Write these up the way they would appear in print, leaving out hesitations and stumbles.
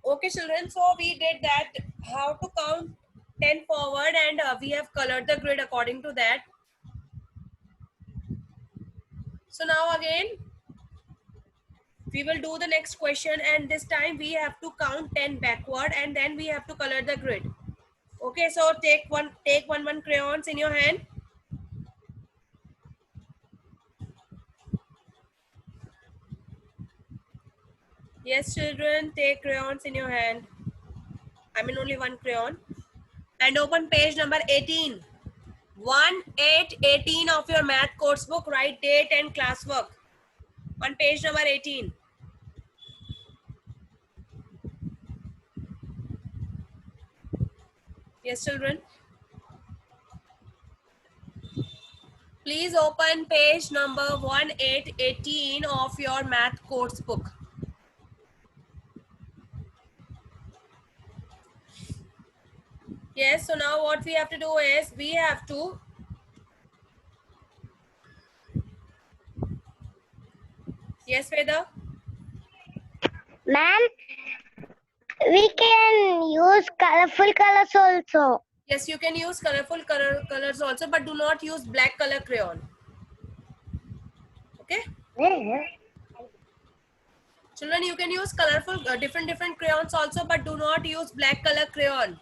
Okay, children. So we did that. How to count 10 forward, and we have colored the grid according to that. So now again, we will do the next question, and this time we have to count 10 backward, and then we have to color the grid. Okay, so take one crayons in your hand. Yes, children, take crayons in your hand. I mean only one crayon. And open page number 18. 1/8/18 of your math course book. Write date and classwork on page number 18. Yes, children. Please open page number 1/8/18 of your math course book. Yes, so now what we have to do is we have to yes, Veda. Ma'am, we can use colorful colors also. Yes, you can use colorful colors also, but do not use black color crayon. Okay, children, you can use colorful different crayons also, but do not use black color crayon.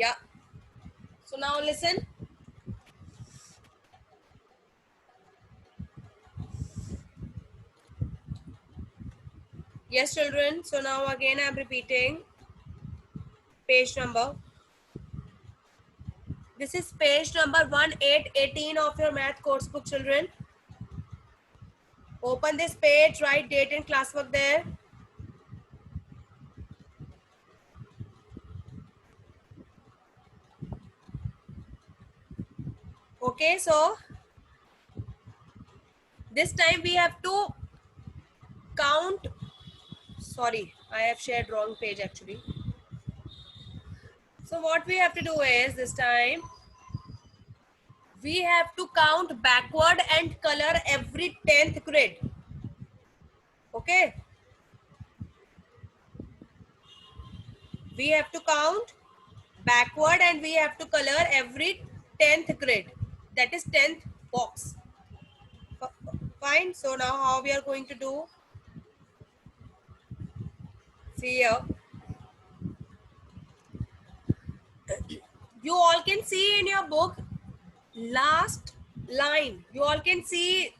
Yeah. So now listen. Yes, children. So now again I'm repeating page number. This is page number 1/8/18 of your math course book, children. Open this page, write date and classwork there. Okay, so this time we have to count. Sorry, I have shared wrong page actually. So what we have to do is this time we have to count backward and color every 10th grid. Okay. We have to count backward and we have to color every 10th grid. That is 10th box. Fine. So now how we are going to do? See here. You all can see in your book last line. You all can see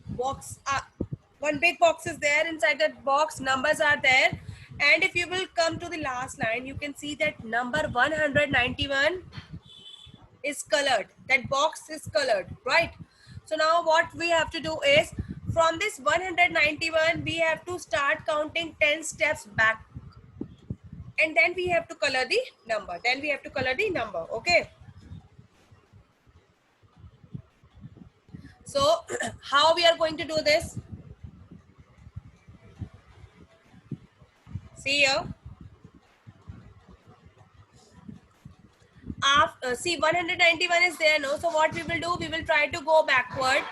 box. One big box is there. Inside that box, numbers are there. And if you will come to the last line, you can see that number 191 is colored. That box is colored, right? So now what we have to do is from this 191, we have to start counting 10 steps back. And then we have to color the number. Okay. So how we are going to do this? See here. See 191 is there, no? So what we will do, we will try to go backward.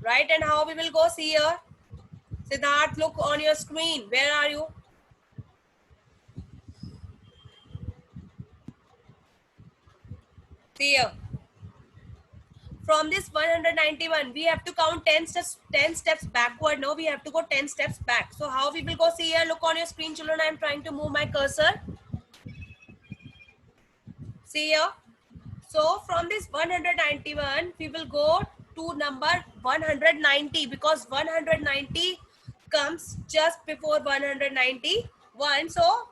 Right, and how we will go? See here. Siddharth, look on your screen. Where are you? See here. From this 191, we have to count 10 steps backward. No, we have to go 10 steps back. So how we will go? See here, look on your screen, children. I am trying to move my cursor. See here. So from this 191, we will go to number 190 because 190 comes just before 191. So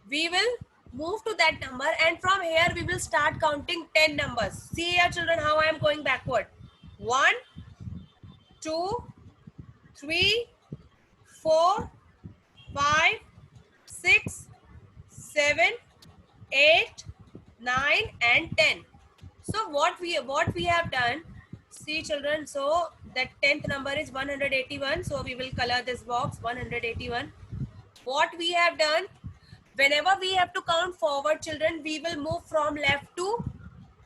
we will move to that number, and from here we will start counting 10 numbers. See here, children, how I am going backward. 1, 2, 3, 4, 5, 6, 7, 8, 9, and 10. So what we have done, see children, so that 10th number is 181. So we will color this box 181. What we have done, whenever we have to count forward, children, we will move from left to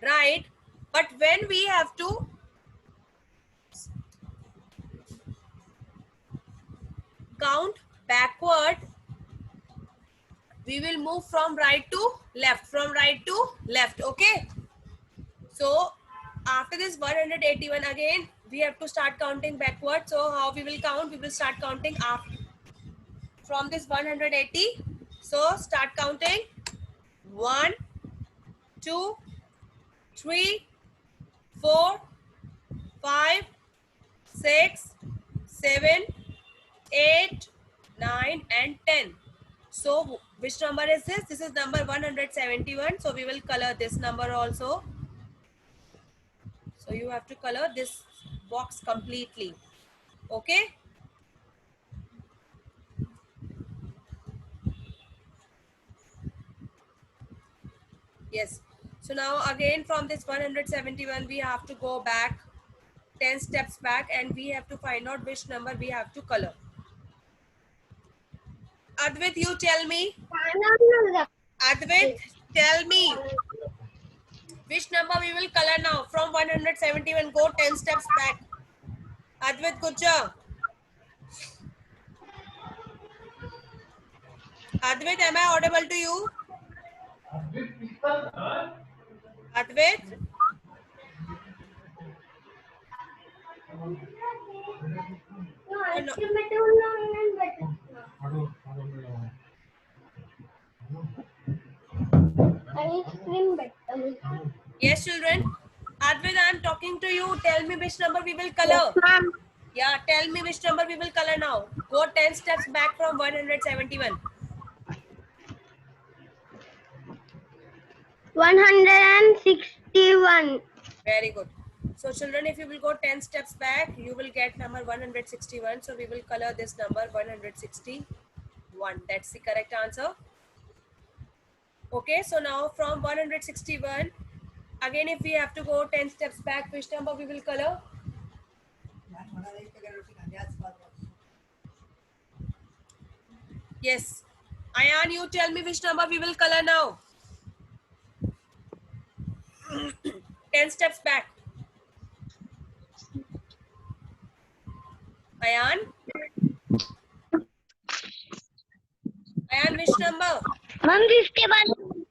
right. But when we have to count backward, we will move from right to left, from right to left. Okay. So after this 181 again, we have to start counting backward. So how we will count? We will start counting after from this 180. So start counting. 1, 2, 3, 4, 5, 6, 7, 8, 9, and 10. So which number is this? This is number 171. So we will color this number also. So you have to color this box completely. Okay. Yes. So now again from this 171 we have to go back 10 steps back and we have to find out which number we have to color. Advait, you tell me. Advait, tell me which number we will color now. From 171 go 10 steps back. Advait Gujjar. Advait, am I audible to you? Advait? No. Yes, children. Advait, I am talking to you. Tell me which number we will color. Yes, Yeah, tell me which number we will color now. Go 10 steps back from 171. 161. Very good. So children, if you will go 10 steps back, you will get number 161. So we will color this number 161. That's the correct answer. Okay, so now from 161, again if we have to go 10 steps back, which number we will color? Yes. Ayan, you tell me which number we will color now. 10 steps back. Ayan? Ayan, which number? 151.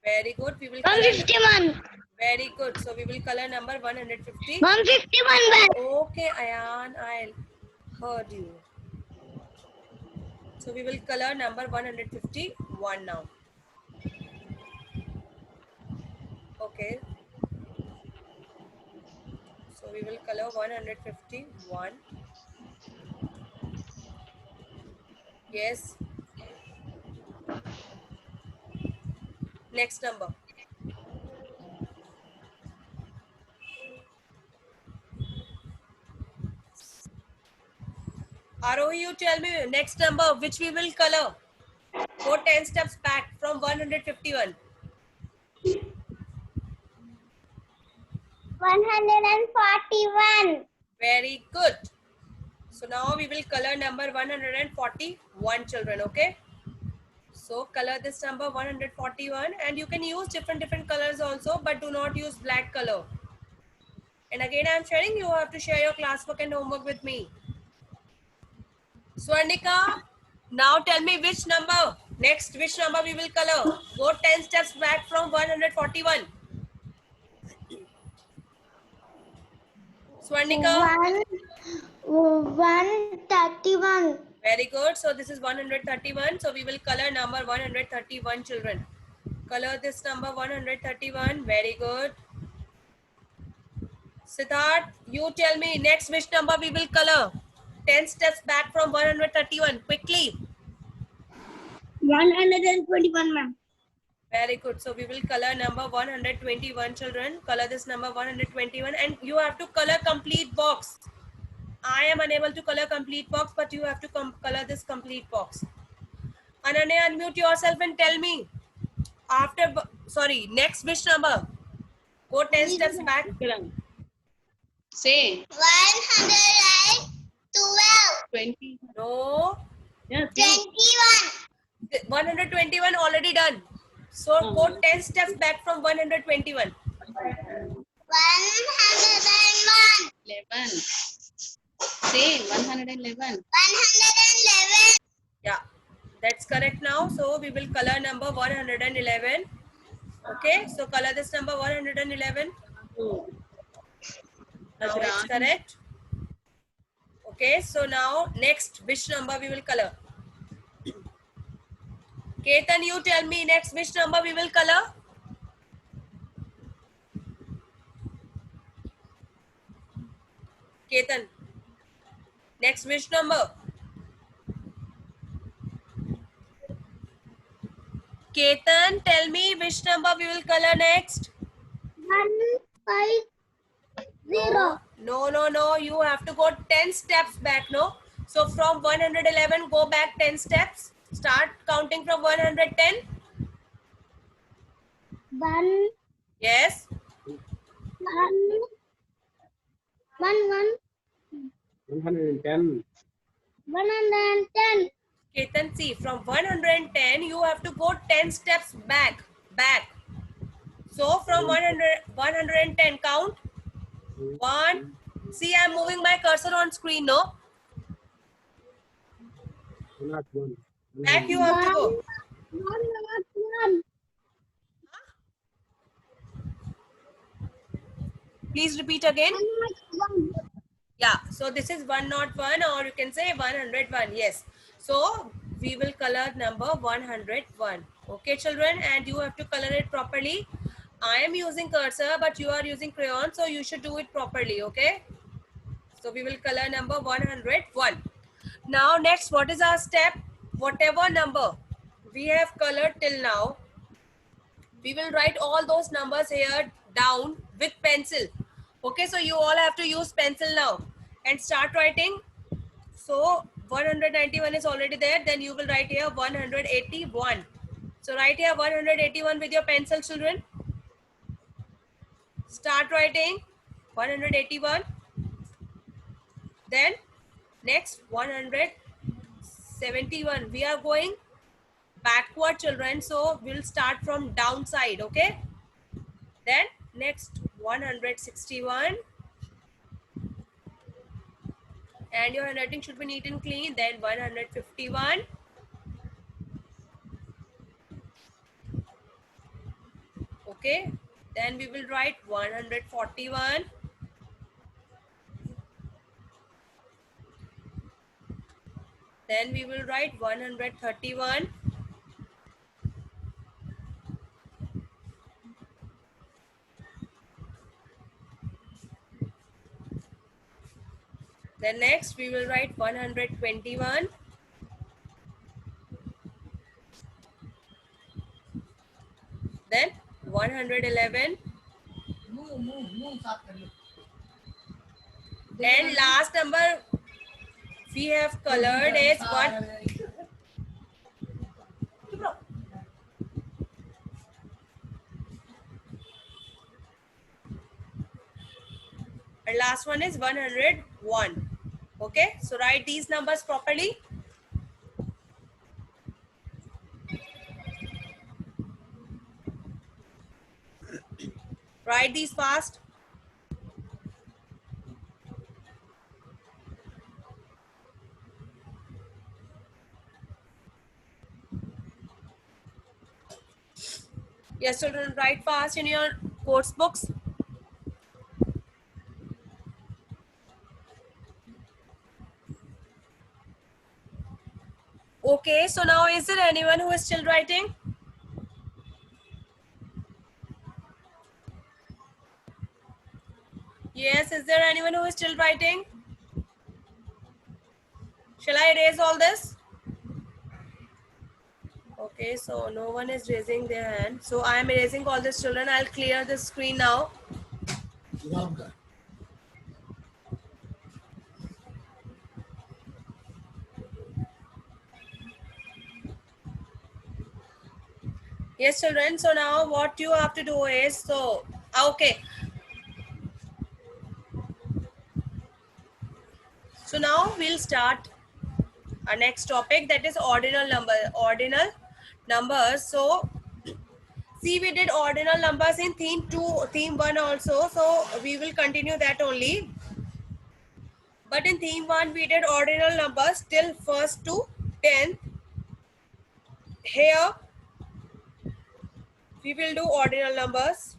Very good. We will color. 161. Very good. So we will color number 150. 151. Okay, Ayan, I heard you. So we will color number 151 now. Okay. So we will color 151. Yes. Next number. Arohi, you tell me next number which we will color. Go 10 steps back from 151. 141. Very good. So now we will color number 141, children. Okay. So color this number 141 and you can use different colors also, but do not use black color. And again, I am sharing, you have to share your classwork and homework with me. Swarnika, now tell me which number, next which number we will color. Go 10 steps back from 141. Swarnika. 131. Very good. So this is 131. So we will color number 131, children. Color this number 131. Very good. Siddharth, you tell me next which number we will color. 10 steps back from 131. Quickly. 121, ma'am. Very good. So we will color number 121, children. Color this number 121 and you have to color complete box. I am unable to color complete box, but you have to color this complete box. Ananya, unmute yourself and tell me. After, sorry, next which number? Go 10 steps back. Say 112. 20. No. Yes. 21. 121 already done. So go 10 steps back from 121. 101. 11. Say 111. 111. Yeah, that's correct now. So we will color number 111. Okay, so color this number 111. Now it's correct. Okay, so now next, which number we will color? Ketan, you tell me next which number we will color? Ketan, next which number? Ketan, tell me which number we will color next? 150. No. You have to go 10 steps back, no? So from 111, go back 10 steps. Start counting from 110. 1, Yes. 110. 110. Ketan, see, from 110, you have to go 10 steps back. So from 110, count. 1. See, I'm moving my cursor on screen, no? Back you have to go. 101. Please repeat again. 101. Yeah, so this is 101 or you can say 101. Yes. So we will color number 101. Okay, children, and you have to color it properly. I am using cursor, but you are using crayon, so you should do it properly. Okay. So we will color number 101. Now next, what is our step? Whatever number we have colored till now, we will write all those numbers here down with pencil. Okay, so you all have to use pencil now and start writing. So 191 is already there. Then you will write here 181. So write here 181 with your pencil, children. Start writing 181. Then next 171. We are going backward, children. So we'll start from downside. Okay. Then next 161. And your handwriting should be neat and clean. Then 151. Okay. Then we will write 141. Then we will write 131. Then next we will write 121. Then 111. And last number we have colored is 1. And last one is 101. Okay, so write these numbers properly. Write these fast. Yes, children, write fast in your course books. Okay, so now is there anyone who is still writing? Yes, is there anyone who is still writing? Shall I erase all this? Okay, so no one is raising their hand. So I am erasing all this, children. I'll clear the screen now. Yes, children. So now what you have to do is, so, okay. So now we'll start our next topic, that is ordinal numbers. So see, we did ordinal numbers in theme 1 also. So we will continue that only. But in theme 1, we did ordinal numbers till 1st to 10th. Here, we will do ordinal numbers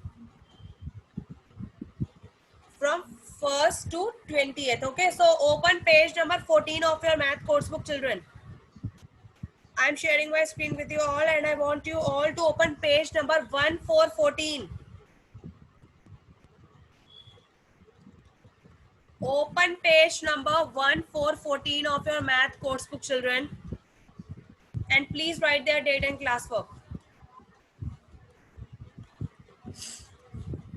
from 1st to 20th. Okay, so open page number 14 of your math course book, children. I'm sharing my screen with you all, and I want you all to open page number 1414. Open page number 1414 of your math course book, children. And please write their date and class work.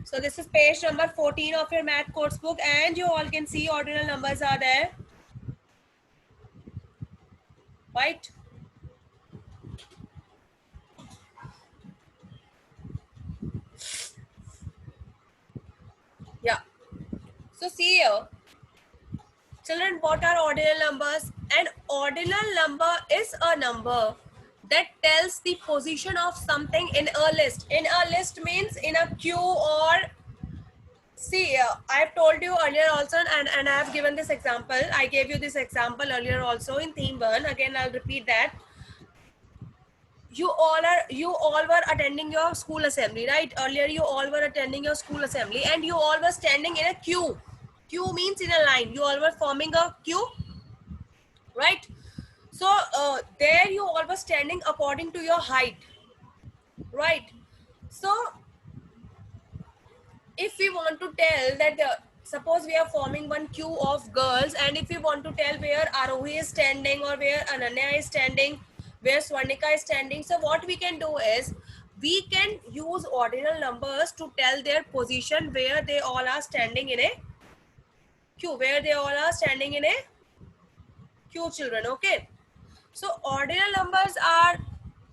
So this is page number 14 of your math course book, and you all can see ordinal numbers are there. Right? Yeah. So see here. Children, what are ordinal numbers? An ordinal number is a number that tells the position of something in a list. In a list means in a queue, or see, I have told you earlier also, and I have given this example. I gave you this example earlier also in theme 1. Again, I'll repeat that. You all were attending your school assembly, right? Earlier, you all were attending your school assembly, and you all were standing in a queue. Queue means in a line. You all were forming a queue, right? So there you all were standing according to your height, right? So if we want to tell that suppose we are forming one queue of girls, and if we want to tell where Arohi is standing, or where Ananya is standing, where Swarnika is standing, so what we can do is we can use ordinal numbers to tell their position, where they all are standing in a queue, where they all are standing in a queue, children. Okay, so ordinal numbers are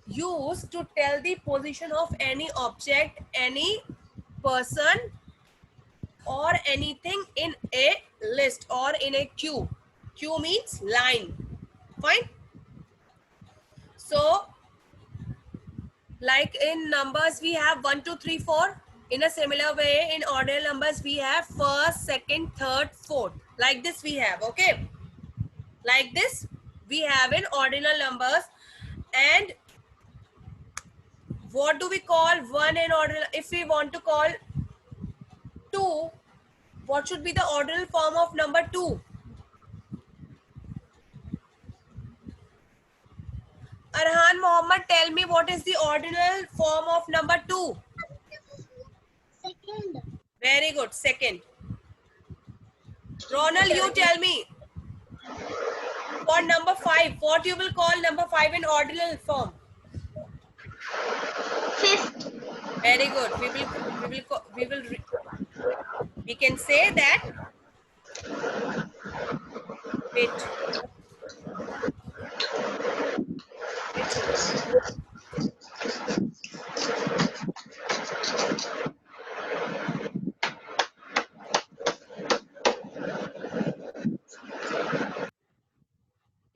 used to tell the position of any object, any person, or anything in a list or in a queue. Queue means line. Fine. So like in numbers we have 1, 2, 3, 4. In a similar way, in ordinal numbers we have first, second, third, fourth. Like this we have. Okay, like this we have in ordinal numbers. And what do we call one in ordinal? If we want to call 2, what should be the ordinal form of number 2? Arhan Mohammed, tell me what is the ordinal form of number 2? Second. Very good, second. Ronald, you tell me. For number 5, what you will call number 5 in ordinal form? Fifth. Very good. We can say that. Wait.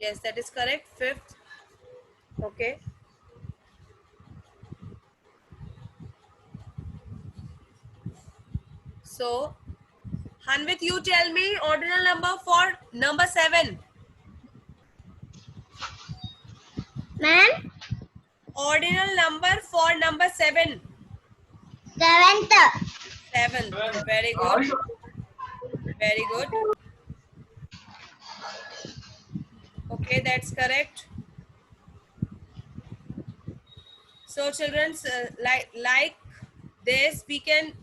Yes, that is correct. 5th. Okay. So, Hanvit, you tell me ordinal number for number 7. Ma'am? Ordinal number for number 7. Seventh. 7. Very good. Very good. Okay, that's correct. So children, like this, we can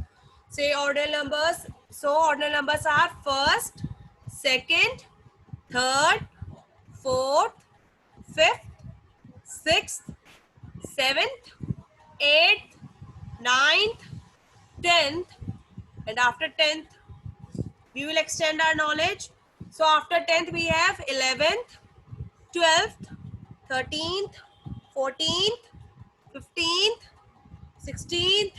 say ordinal numbers. So ordinal numbers are first, second, third, fourth, fifth, sixth, seventh, eighth, ninth, 10th, and after 10th, we will extend our knowledge. So after 10th, we have 11th, 12th, 13th, 14th, 15th, 16th,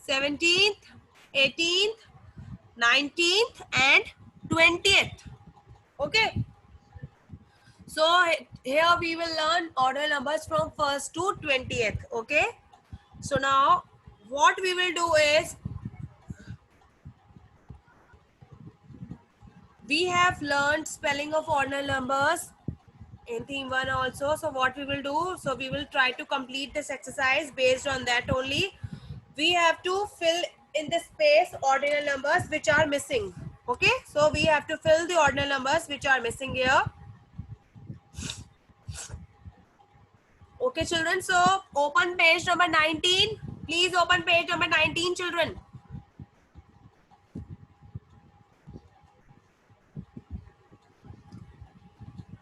17th, 18th, 19th, and 20th. Okay. So here we will learn ordinal numbers from 1st to 20th. Okay. So now what we will do is We have learned spelling of ordinal numbers in theme 1 also. So what we will do, so we will try to complete this exercise based on that only. We have to fill in the space ordinal numbers which are missing. Okay, so we have to fill the ordinal numbers which are missing here. Okay, children, so open page number 19. Please open page number 19, children.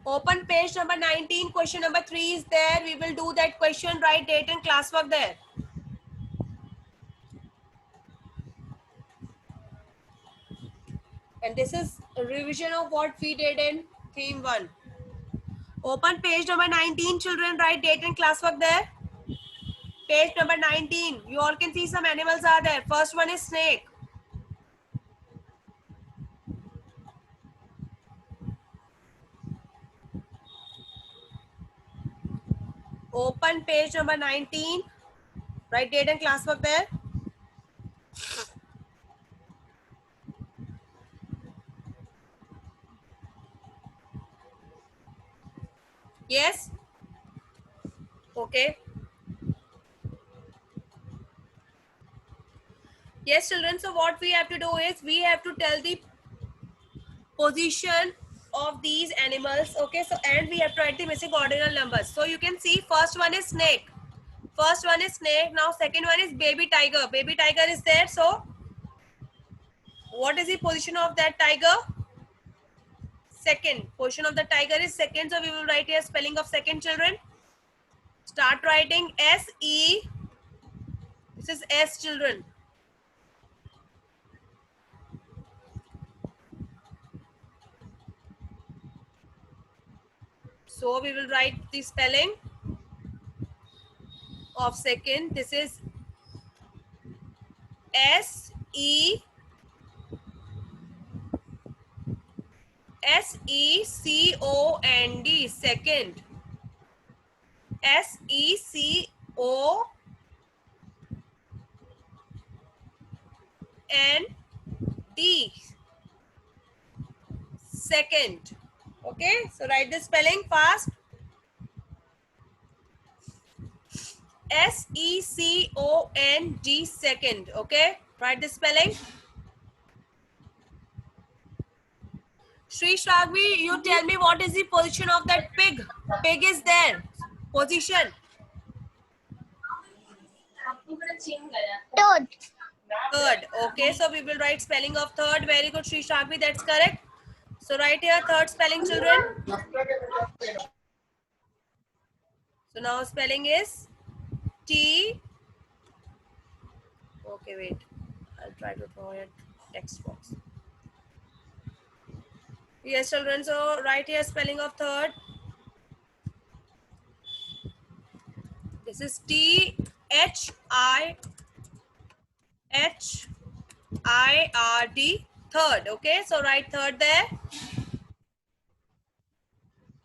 Open page number 19. Question number 3 is there. We will do that question, write date and classwork there. And this is a revision of what we did in theme 1. Open page number 19, children, write date and classwork there. Page number 19. You all can see some animals are there. First one is snake. Open page number 19. Write date and classwork there. Yes? Okay. Yes, children. So what we have to do is we have to tell the position of these animals. Okay. So and we have to write the missing ordinal numbers. So you can see first one is snake. First one is snake. Now second one is baby tiger. Baby tiger is there. So what is the position of that tiger? Second. Position of the tiger is second. So we will write here spelling of second, children. Start writing S-E. This is S, children. So we will write the spelling of second. This is S-E. S-E-C-O-N-D, second. S-E-C-O-N-D, second. Okay, so write the spelling fast. S-E-C-O-N-D, second. Okay, write the spelling. Sri Shravvi, you tell me what is the position of that pig. Pig is there. Position. Third. Third. Okay, so we will write spelling of third. Very good, Sri Shravvi, that's correct. So write here third spelling, children. So now spelling is T. Okay, wait. I'll try to throw it text box. Yes, children. So write here spelling of third. This is T-H-I-H-I-R-D. Third. Okay, so write third there.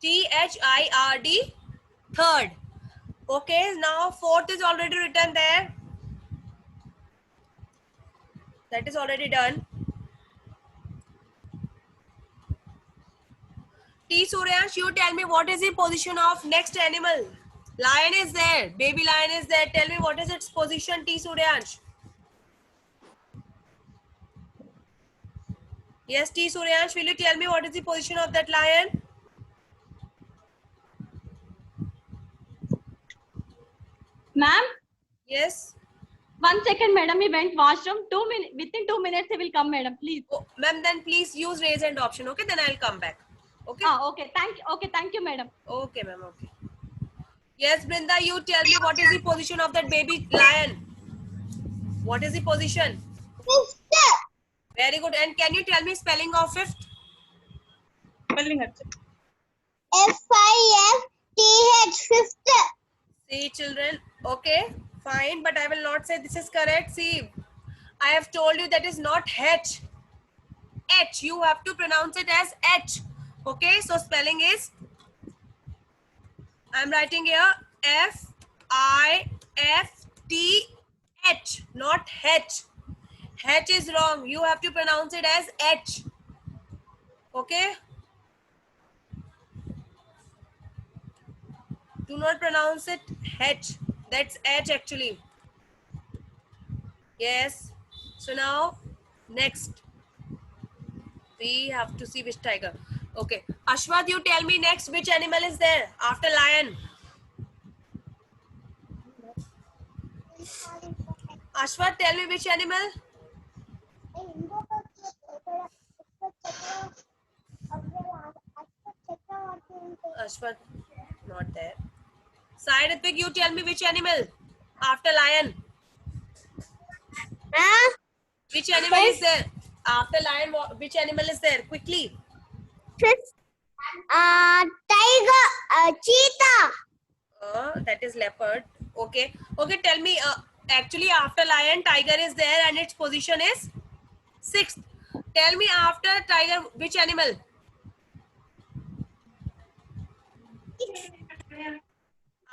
T-H-I-R-D. Third. Okay, now fourth is already written there. That is already done. T. Suryansh, you tell me what is the position of next animal. Lion is there. Baby lion is there. Tell me what is its position, T. Suryansh. Yes, T. Suryansh, will you tell me what is the position of that lion? Ma'am, Yes. 1 second, madam. He went washroom. 2 minutes. Within 2 minutes, he will come, madam. Please. Oh, ma'am, then please use raise hand option. Okay, then I'll come back. Okay. Okay. Thank you, madam. Okay, ma'am. Okay. Yes, Brinda, you tell me what is the position of that baby lion. What is the position? Fifth. Very good. And can you tell me spelling of fifth? F-I-F-T-H. Fifth. See, children. Okay, fine. But I will not say this is correct. See, I have told you that is not H. H. You have to pronounce it as H. Okay, so spelling is, I'm writing here F-I-F-T-H, not H. H is wrong. You have to pronounce it as H. Okay. Do not pronounce it H. That's H actually. Yes. So now, next we have to see which tiger. Okay. Ashwath, you tell me next which animal is there after lion. Ashwath, tell me which animal. Ashwath, not there. Sai Ritvik, you tell me which animal after lion. Which animal is there after lion? Which animal is there? Quickly. Tiger, cheetah. That is leopard. Okay. Okay. Tell me. Actually, after lion, tiger is there, and its position is sixth. Tell me after tiger, which animal?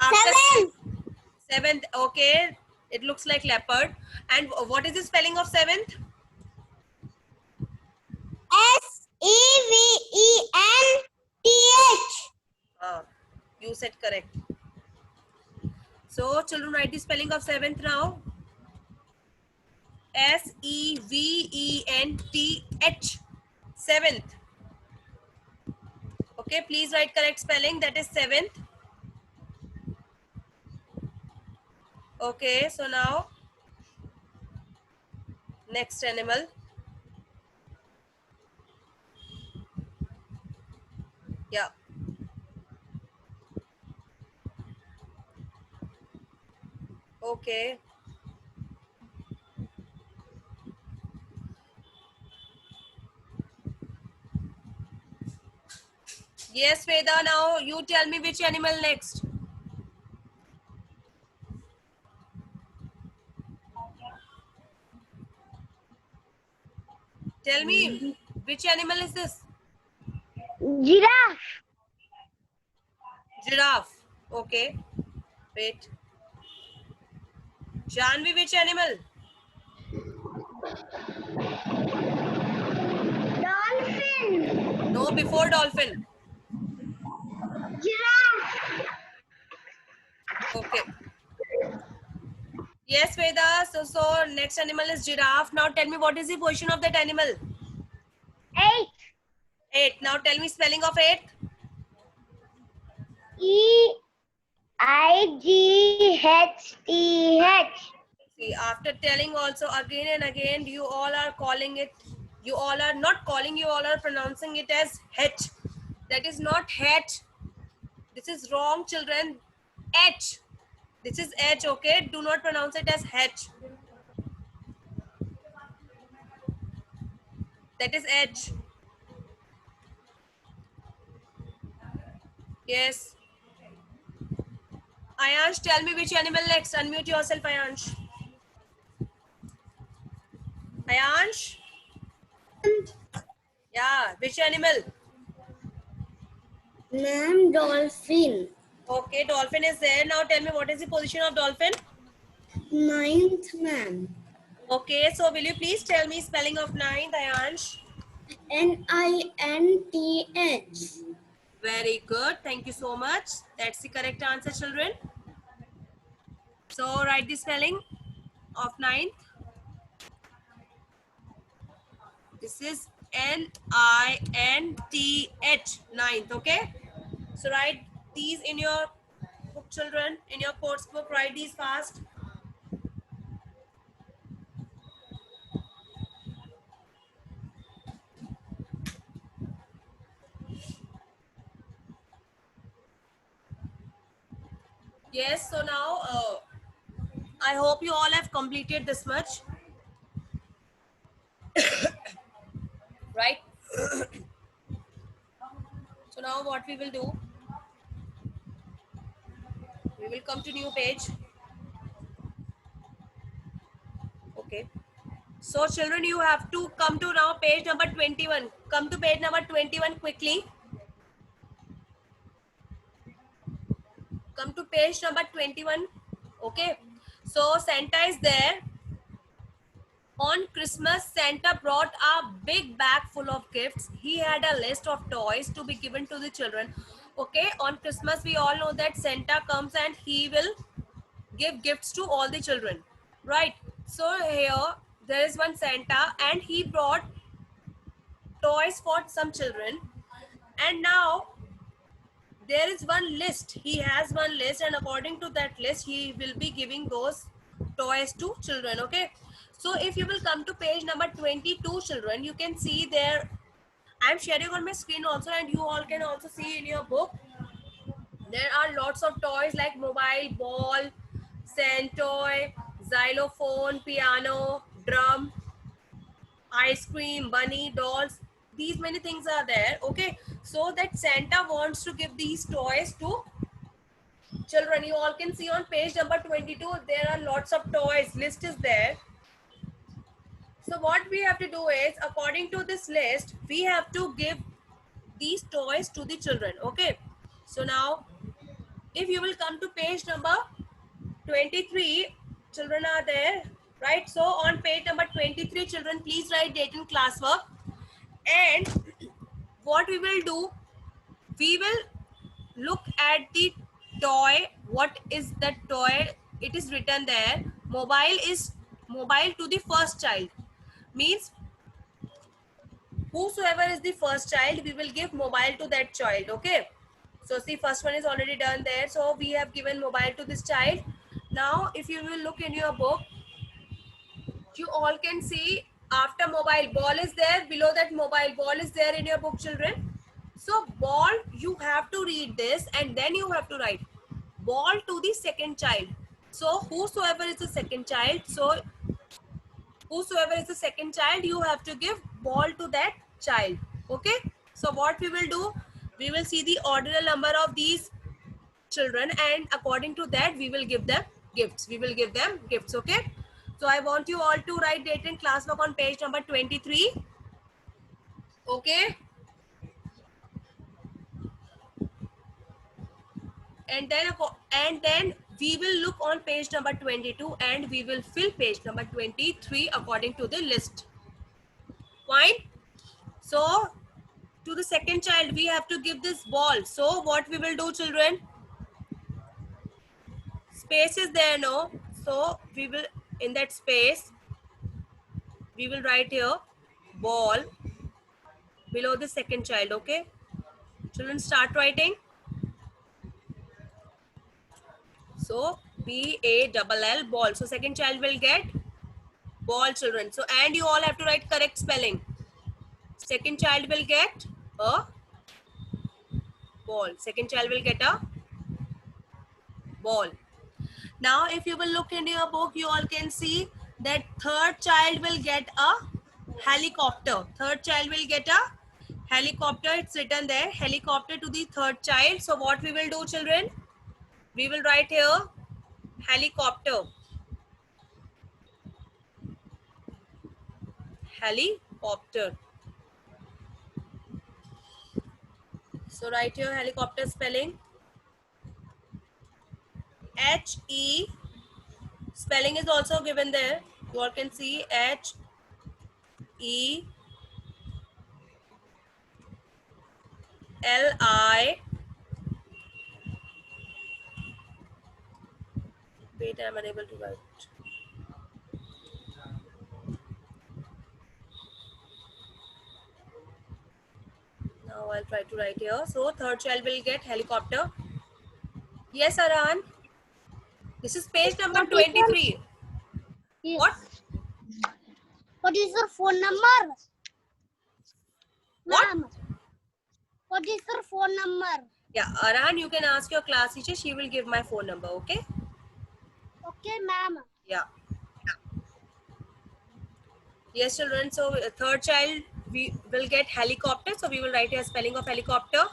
After seventh. Okay. It looks like leopard. And what is the spelling of seventh? Sevent. You said correct. So, children, write the spelling of seventh now. Sevent. Seventh. Okay, please write correct spelling. That is seventh. Okay, so now next animal. Yeah. Okay. Yes, Veda, now you tell me which animal next. Tell me, which animal is this? Giraffe. Giraffe. Okay. Wait. Janvi, which animal? Dolphin. No, before dolphin. Giraffe. Okay. Yes, Veda. So next animal is giraffe. Now tell me what is the position of that animal? 8. 8. Now tell me spelling of 8. EIGHTH. See, after telling also again and again, you all are calling it, you all are not calling, you all are pronouncing it as H. That is not H. This is wrong, children. H. This is H, okay? Do not pronounce it as H. That is H. Yes. Ayansh, tell me which animal next. Unmute yourself, Ayansh. Ayansh? Yeah, which animal? Ma'am, dolphin. Okay, dolphin is there. Now tell me what is the position of dolphin? 9th, ma'am. Okay, so will you please tell me spelling of 9th, Ayansh? NINTH. Very good. Thank you so much. That's the correct answer, children. So write the spelling of 9th. This is NINTH, 9th. Okay. So write these in your book, children. In your course book, write these fast. Yes. So now, I hope you all have completed this much. Right. So now what we will do, we will come to new page. Okay. So children, you have to come to now page number 21. Come to page number 21 quickly. Come to page number 21. Okay. So Santa is there. On Christmas, Santa brought a big bag full of gifts. He had a list of toys to be given to the children. Okay, on Christmas, we all know that Santa comes and he will give gifts to all the children, right? So here there is one Santa and he brought toys for some children, and now there is one list. He has one list, and according to that list he will be giving those toys to children. Okay, so if you will come to page number 22, children, you can see there, I'm sharing on my screen also, and you all can also see in your book. There are lots of toys like mobile, ball, sand toy, xylophone, piano, drum, ice cream, bunny, dolls. These many things are there. Okay, so that Santa wants to give these toys to children. You all can see on page number 22, there are lots of toys. List is there. So what we have to do is, according to this list, we have to give these toys to the children. Okay, so now if you will come to page number 23, children are there, right? So on page number 23, children, please write date in classwork. And what we will do, we will look at the toy. What is that toy? It is written there, mobile is mobile to the first child. Means whosoever is the first child, we will give mobile to that child. Okay, so see, first one is already done there, so we have given mobile to this child. Now if you will look in your book, you all can see after mobile, ball is there. Below that mobile, ball is there in your book, children. So ball, you have to read this and then you have to write ball to the second child. So whosoever is the second child, you have to give ball to that child. Okay, so what we will do, we will see the ordinal number of these children, and according to that we will give them gifts. Okay, so I want you all to write date and classwork on page number 23. Okay, and then we will look on page number 22 and we will fill page number 23 according to the list. Fine. So to the second child we have to give this ball. So what we will do, children, space is there, no? So we will, in that space we will write here ball below the second child. Okay, children, start writing. So BALL, ball. So second child will get ball, children. So, and you all have to write correct spelling. Second child will get a ball. Second child will get a ball. Now if you will look into your book, you all can see that third child will get a helicopter. Third child will get a helicopter. It's written there, helicopter to the third child. So what we will do, children, we will write here helicopter. Helicopter. So write here helicopter spelling. HE spelling is also given there. You all can see HELI. Wait, I'm unable to write. Now I'll try to write here. So third child will get helicopter. Yes, Aran. This is page number 23. Yes. What? What is your phone number? What? Ma'am, what is your phone number? Yeah, Aran, you can ask your class teacher. She will give my phone number. Okay. Okay, ma'am. Yeah. Yes, children. So third child we will get helicopter. So we will write a spelling of helicopter.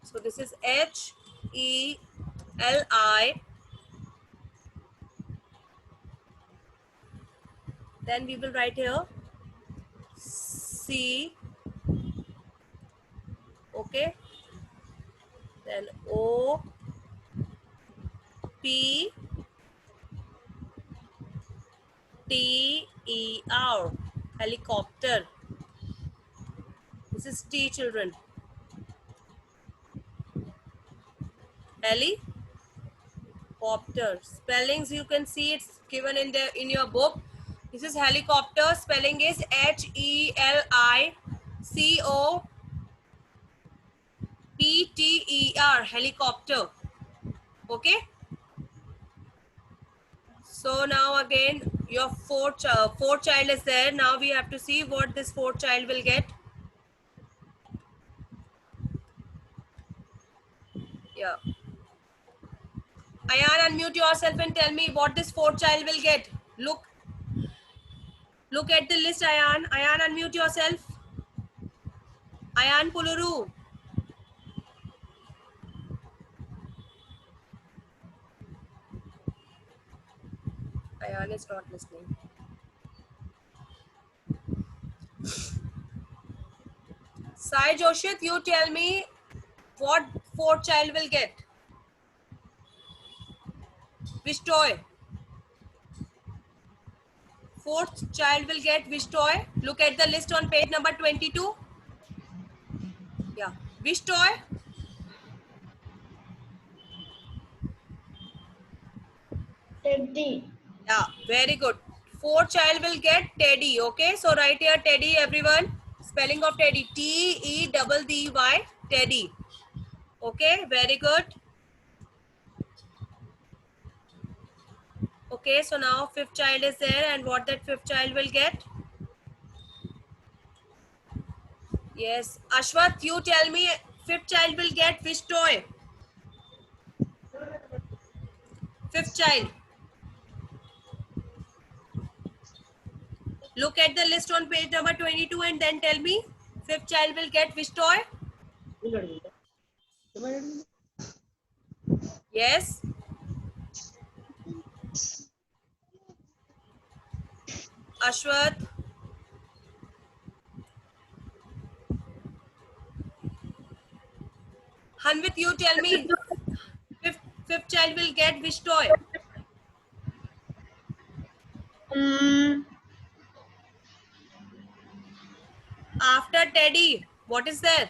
So this is HELI. Then we will write here C. Okay. Then O P T-E-R. Helicopter. This is T, children. Helicopter. Spellings you can see it's given in your book. This is helicopter. Spelling is Helicopter. Helicopter. Okay. So now again your fourth child is there. Now we have to see what this fourth child will get. Yeah. Ayan, unmute yourself and tell me what this fourth child will get. Look at the list, Ayan. Ayan, unmute yourself. Ayan Puluru. Ayan is not listening. Sai Joshit, you tell me what fourth child will get. Which toy? Fourth child will get which toy? Look at the list on page number 22. Yeah. Which toy? Teddy. Yeah, very good. Fourth child will get Teddy. Okay, so write here Teddy, everyone. Spelling of Teddy. T-E-D-D-Y. Teddy. Okay, very good. Okay, so now fifth child is there, and what that fifth child will get? Yes, Ashwath, you tell me fifth child will get which toy? Fifth child. Look at the list on page number 22 and then tell me fifth child will get which toy? Yes. Ashwath. Hanvit, you tell me fifth child will get which toy? After Teddy, what is there?